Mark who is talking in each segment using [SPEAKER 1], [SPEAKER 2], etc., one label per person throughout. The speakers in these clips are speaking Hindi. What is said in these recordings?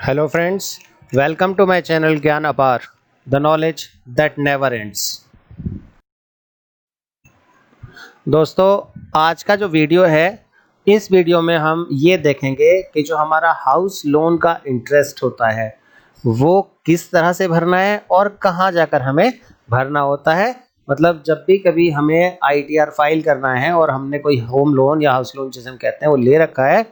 [SPEAKER 1] Hello friends, welcome to my channel Gyan Apar, the knowledge that never ends। दोस्तों, आज का जो वीडियो है, इस वीडियो में हम ये देखेंगे कि जो हमारा हाउस लोन का इंटरेस्ट होता है वो किस तरह से भरना है और कहाँ जाकर हमें भरना होता है। मतलब जब भी कभी हमें ITR फाइल करना है और हमने कोई होम लोन या हाउस लोन जिसे हम कहते हैं वो ले रखा है,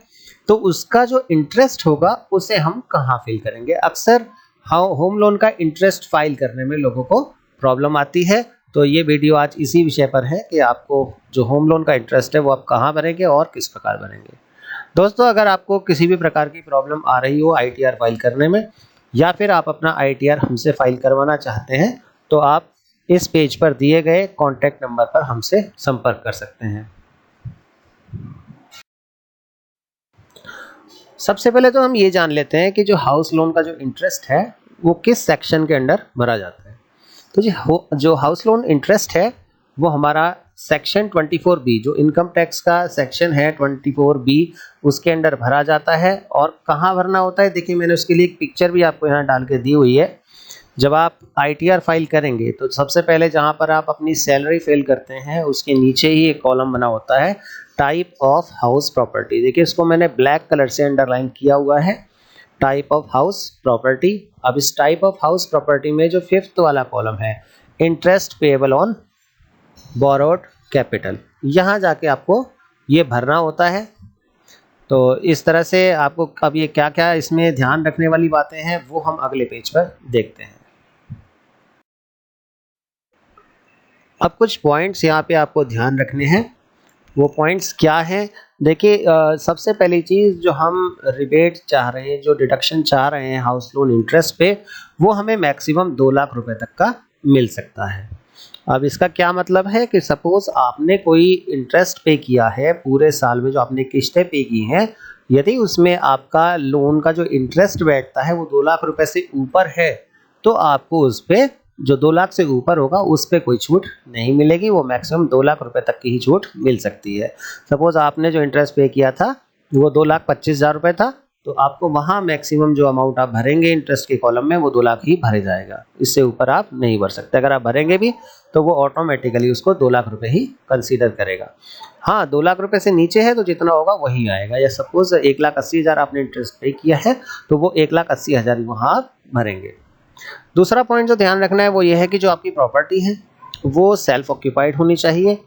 [SPEAKER 1] तो उसका जो इंटरेस्ट होगा उसे हम कहाँ फिल करेंगे। अक्सर होम लोन का इंटरेस्ट फाइल करने में लोगों को प्रॉब्लम आती है, तो ये वीडियो आज इसी विषय पर है कि आपको जो होम लोन का इंटरेस्ट है वो आप कहाँ भरेंगे और किस प्रकार भरेंगे। दोस्तों, अगर आपको किसी भी प्रकार की प्रॉब्लम आ रही हो ITR फाइल करने में या फिर आप अपना ITR हमसे फाइल करवाना चाहते हैं, तो आप इस पेज पर दिए गए कॉन्टैक्ट नंबर पर हमसे संपर्क कर सकते हैं। सबसे पहले तो हम ये जान लेते हैं कि जो हाउस लोन का जो इंटरेस्ट है वो किस सेक्शन के अंडर भरा जाता है। तो जी जो हाउस लोन इंटरेस्ट है वो हमारा सेक्शन 24B, जो इनकम टैक्स का सेक्शन है 24B, उसके अंडर भरा जाता है। और कहाँ भरना होता है, देखिए मैंने उसके लिए एक पिक्चर भी आपको यहाँ डाल के दी हुई है। जब आप ITR फाइल करेंगे तो सबसे पहले जहाँ पर आप अपनी सैलरी फिल करते हैं उसके नीचे ही एक कॉलम बना होता है टाइप ऑफ हाउस प्रॉपर्टी। देखिए इसको मैंने ब्लैक कलर से अंडरलाइन किया हुआ है, टाइप ऑफ हाउस प्रॉपर्टी। अब इस टाइप ऑफ हाउस प्रॉपर्टी में जो 5th वाला कॉलम है, interest payable on borrowed capital, यहाँ जाके आपको ये भरना होता है। तो इस तरह से आपको अब ये क्या क्या इसमें ध्यान रखने वाली बातें हैं वो हम अगले पेज पर देखते हैं। अब कुछ पॉइंट्स यहाँ पे आपको ध्यान रखने हैं। वो पॉइंट्स क्या हैं, देखिए सबसे पहली चीज़ जो हम रिबेट चाह रहे हैं, जो डिडक्शन चाह रहे हैं हाउस लोन इंटरेस्ट पे, वो हमें मैक्सिमम 2 लाख रुपए तक का मिल सकता है। अब इसका क्या मतलब है कि सपोज आपने कोई इंटरेस्ट पे किया है पूरे साल में, जो आपने किस्तें पे की हैं, यदि उसमें आपका लोन का जो इंटरेस्ट बैठता है वो 2 लाख रुपए से ऊपर है, तो आपको उस पे जो 2 लाख से ऊपर होगा उस पे कोई छूट नहीं मिलेगी। वो मैक्सिमम 2 लाख रुपए तक की ही छूट मिल सकती है। सपोज आपने जो इंटरेस्ट पे किया था वो 2,25,000 रुपए था, तो आपको वहाँ मैक्सिमम जो अमाउंट आप भरेंगे इंटरेस्ट के कॉलम में वो 2 लाख ही भरे जाएगा, इससे ऊपर आप नहीं भर सकते। अगर आप भरेंगे भी तो वो ऑटोमेटिकली उसको 2 लाख रुपए ही कंसीडर करेगा। हाँ, 2 लाख रुपए से नीचे है तो जितना होगा वही आएगा। या सपोज 1,80,000 आपने इंटरेस्ट पे किया है तो वो 1,80,000 ही वहाँ आप भरेंगे। दूसरा पॉइंट जो ध्यान रखना है वो ये है कि जो आपकी प्रॉपर्टी है वो सेल्फ ऑक्यूपाइड होनी चाहिए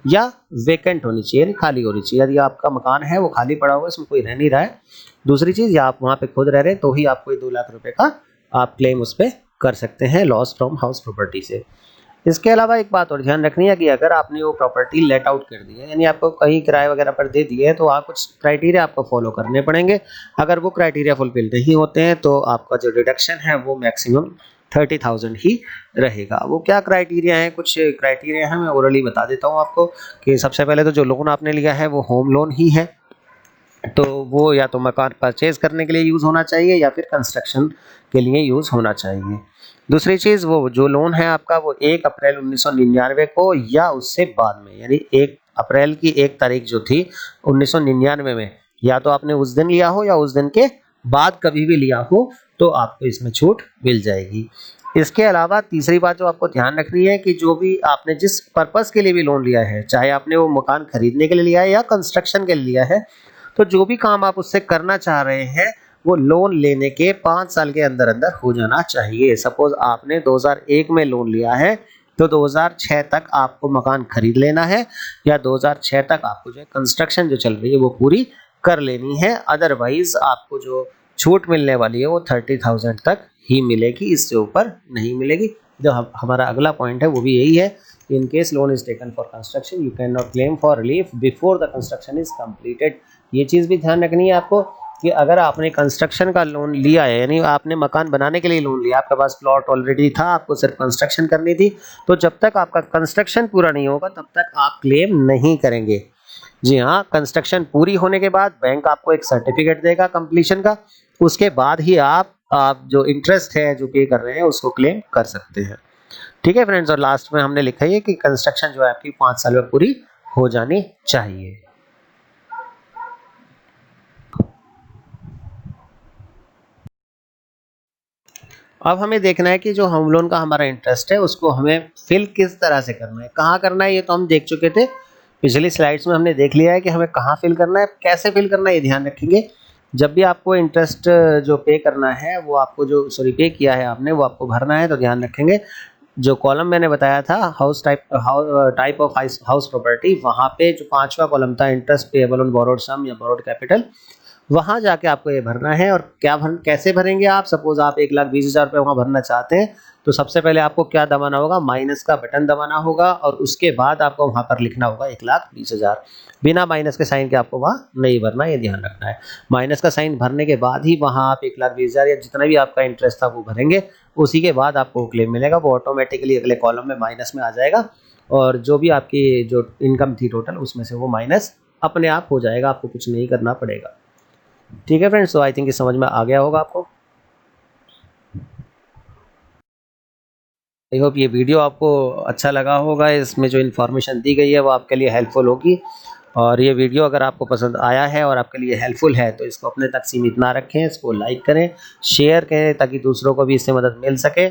[SPEAKER 1] या वेकेंट होनी चाहिए, यानी खाली होनी चाहिए। यदि आपका मकान है वो खाली पड़ा हुआ है, इसमें कोई रह नहीं रहा है। दूसरी चीज़, या आप वहाँ पे खुद रह रहे हैं तो ही आपको 2 लाख रुपए का आप क्लेम उस पर कर सकते हैं लॉस फ्रॉम हाउस प्रॉपर्टी से। इसके अलावा एक बात और ध्यान रखनी है कि अगर आपने वो प्रॉपर्टी लेट आउट कर दी है, यानी आपको कहीं किराए वगैरह पर दे दी है, तो वहाँ कुछ क्राइटेरिया आपको फॉलो करने पड़ेंगे। अगर वो क्राइटेरिया फुलफिल नहीं होते हैं तो आपका जो डिडक्शन है वो मैक्सिमम 30,000 ही रहेगा। वो क्या क्राइटेरिया है, कुछ क्राइटेरिया है, मैं ओरली बता देता हूँ आपको। कि सबसे पहले तो जो लोन आपने लिया है वो होम लोन ही है, तो वो या तो मकान परचेज करने के लिए यूज़ होना चाहिए या फिर कंस्ट्रक्शन के लिए यूज़ होना चाहिए। दूसरी चीज़, वो जो लोन है आपका वो 1 अप्रैल 1999 को या उससे बाद में, यानी 1 अप्रैल की 1 तारीख जो थी 1999 में, या तो आपने उस दिन लिया हो या उस दिन के बाद कभी भी लिया हो, तो आपको इसमें छूट मिल जाएगी। इसके अलावा तीसरी बात जो आपको ध्यान रखनी है कि जो भी आपने जिस पर्पज़ के लिए भी लोन लिया है, चाहे आपने वो मकान खरीदने के लिए लिया है या कंस्ट्रक्शन के लिए लिया है, तो जो भी काम आप उससे करना चाह रहे हैं वो लोन लेने के 5 साल के अंदर अंदर हो जाना चाहिए। सपोज आपने 2001 में लोन लिया है तो 2006 तक आपको मकान खरीद लेना है, या 2006 तक आपको जो कंस्ट्रक्शन जो चल रही है वो पूरी कर लेनी है। अदरवाइज आपको जो छूट मिलने वाली है वो 30,000 तक ही मिलेगी, इससे ऊपर नहीं मिलेगी। जो हमारा अगला पॉइंट है वो भी यही है, in case loan is taken for construction you can not claim for relief before the construction is completed. ये चीज़ भी ध्यान रखनी है आपको कि अगर आपने कंस्ट्रक्शन का लोन लिया है, यानी आपने मकान बनाने के लिए लोन लिया, आपके पास प्लॉट ऑलरेडी था, आपको सिर्फ कंस्ट्रक्शन करनी थी, तो जब तक आपका कंस्ट्रक्शन पूरा नहीं होगा तब तक आप क्लेम नहीं करेंगे। जी हाँ, कंस्ट्रक्शन पूरी होने के बाद बैंक आपको एक सर्टिफिकेट देगा कंप्लीशन का, उसके बाद ही आप जो इंटरेस्ट है जो पे कर रहे हैं उसको क्लेम कर सकते हैं। ठीक है फ्रेंड्स, और लास्ट में हमने लिखा है कि कंस्ट्रक्शन जो है आपकी 5 साल में पूरी हो जानी चाहिए। अब हमें देखना है कि जो होम लोन का हमारा इंटरेस्ट है उसको हमें फिल किस तरह से करना है, कहाँ करना है, ये तो हम देख चुके थे। पिछली स्लाइड्स में हमने देख लिया है कि हमें कहाँ फिल करना है, कैसे फिल करना है ये ध्यान रखेंगे। जब भी आपको इंटरेस्ट जो पे करना है वो आपको जो सॉरी पे किया है आपने वो आपको भरना है, तो ध्यान रखेंगे जो कॉलम मैंने बताया था house type of house property, वहाँ पे जो 5वां कॉलम था इंटरेस्ट पेएबल ऑन बोरोड सम या बोरोड कैपिटल, वहाँ जाके आपको ये भरना है। और कैसे भरेंगे आप, सपोज आप 1,20,000 रुपये वहाँ भरना चाहते हैं तो सबसे पहले आपको क्या दबाना होगा, माइनस का बटन दबाना होगा और उसके बाद आपको वहाँ पर लिखना होगा 1,20,000। बिना माइनस के साइन के आपको वहाँ नहीं भरना, ये ध्यान रखना है। माइनस का साइन भरने के बाद ही वहाँ आप 1,20,000 या जितना भी आपका इंटरेस्ट था वो भरेंगे, उसी के बाद आपको क्लेम मिलेगा, वो ऑटोमेटिकली अगले कॉलम में माइनस में आ जाएगा और जो भी आपकी जो इनकम थी टोटल उसमें से वो माइनस अपने आप हो जाएगा, आपको कुछ नहीं करना पड़ेगा। ठीक है फ्रेंड्स, तो आई थिंक ये समझ में आ गया होगा आपको। आई होप ये वीडियो आपको अच्छा लगा होगा, इसमें जो इन्फॉर्मेशन दी गई है वो आपके लिए हेल्पफुल होगी। और ये वीडियो अगर आपको पसंद आया है और आपके लिए हेल्पफुल है तो इसको अपने तक सीमित ना रखें, इसको लाइक करें, शेयर करें ताकि दूसरों को भी इससे मदद मिल सके।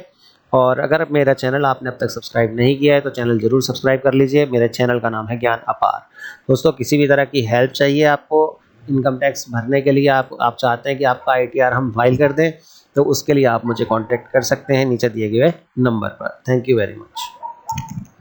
[SPEAKER 1] और अगर मेरा चैनल आपने अब तक सब्सक्राइब नहीं किया है तो चैनल ज़रूर सब्सक्राइब कर लीजिए। मेरे चैनल का नाम है ज्ञान अपार। दोस्तों, किसी भी तरह की हेल्प चाहिए आपको इनकम टैक्स भरने के लिए, आप चाहते हैं कि आपका ITR हम फाइल कर दें, तो उसके लिए आप मुझे कांटेक्ट कर सकते हैं नीचे दिए गए नंबर पर। Thank you very much.